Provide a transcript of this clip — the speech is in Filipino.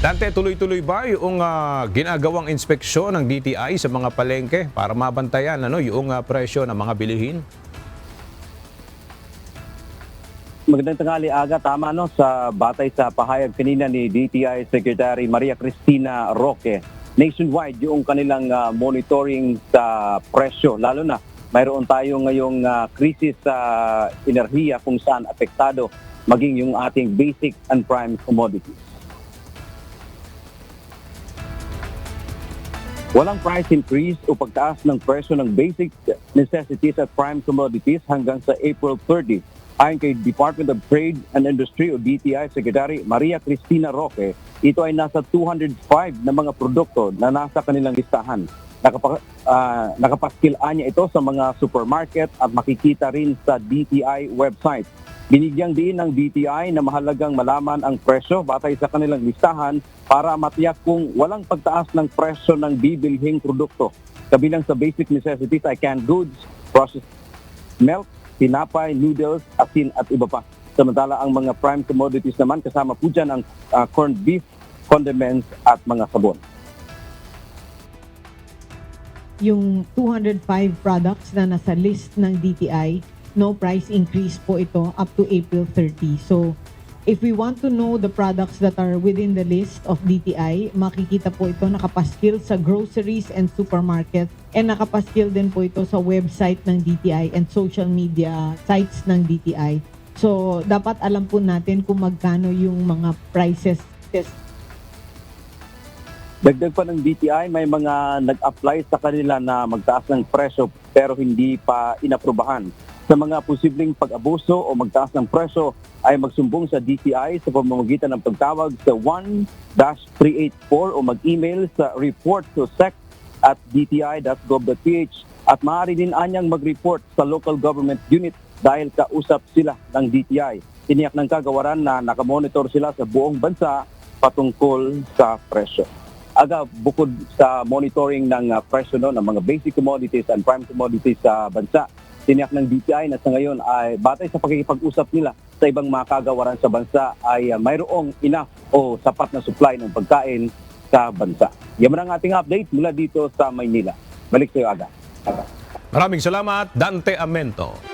Dante, tuloy-tuloy ba yung ginagawang inspeksyon ng DTI sa mga palengke para mabantayan yung presyo ng mga bilihin? Magandang tanghali, Aga. Tama sa batay sa pahayag kanina ni DTI Secretary Maria Cristina Roque, nationwide yung kanilang monitoring sa presyo. Lalo na mayroon tayo ngayong krisis sa enerhiya kung saan apektado maging yung ating basic and prime commodities. Walang price increase o pagtaas ng presyo ng basic necessities at prime commodities hanggang sa April 30. Ayon kay Department of Trade and Industry o DTI Secretary Maria Cristina Roque, ito ay nasa 205 na mga produkto na nasa kanilang listahan. Nakapaskil niya ito sa mga supermarket at makikita rin sa DTI website. Binigyang diin ng DTI na mahalagang malaman ang presyo batay sa kanilang listahan para matiyak kung walang pagtaas ng presyo ng bibilhing produkto. Kabilang sa basic necessities ay canned goods, processed milk, tinapay, noodles, asin at iba pa. Samantala ang mga prime commodities naman kasama po dyan ang corned beef, condiments at mga sabon. Yung 205 products na nasa list ng DTI, no price increase po ito up to April 30. So, if we want to know the products that are within the list of DTI, makikita po ito nakapaskil sa groceries and supermarket and nakapaskil din po ito sa website ng DTI and social media sites ng DTI. So, dapat alam po natin kung magkano yung mga prices. Dagdag pa ng DTI, may mga nag-apply sa kanila na magtaas ng presyo pero hindi pa inaprubahan. Sa mga posibleng pag-abuso o magtaas ng presyo ay magsumbong sa DTI sa pamamagitan ng pagtawag sa 1-384 o mag-email sa report@dti.gov.ph at maaari din anyang mag-report sa local government unit dahil kausap sila ng DTI. Tiniyak ng kagawaran na nakamonitor sila sa buong bansa patungkol sa presyo. Aga, bukod sa monitoring ng presyo ng mga basic commodities and prime commodities sa bansa, tiniyak ng DTI na sa ngayon ay batay sa pakikipag-usap nila sa ibang mga kagawaran sa bansa ay mayroong enough o sapat na supply ng pagkain sa bansa. Yan ang ating update mula dito sa Maynila. Balik sa iyo, Aga. Maraming salamat, Dante Amento.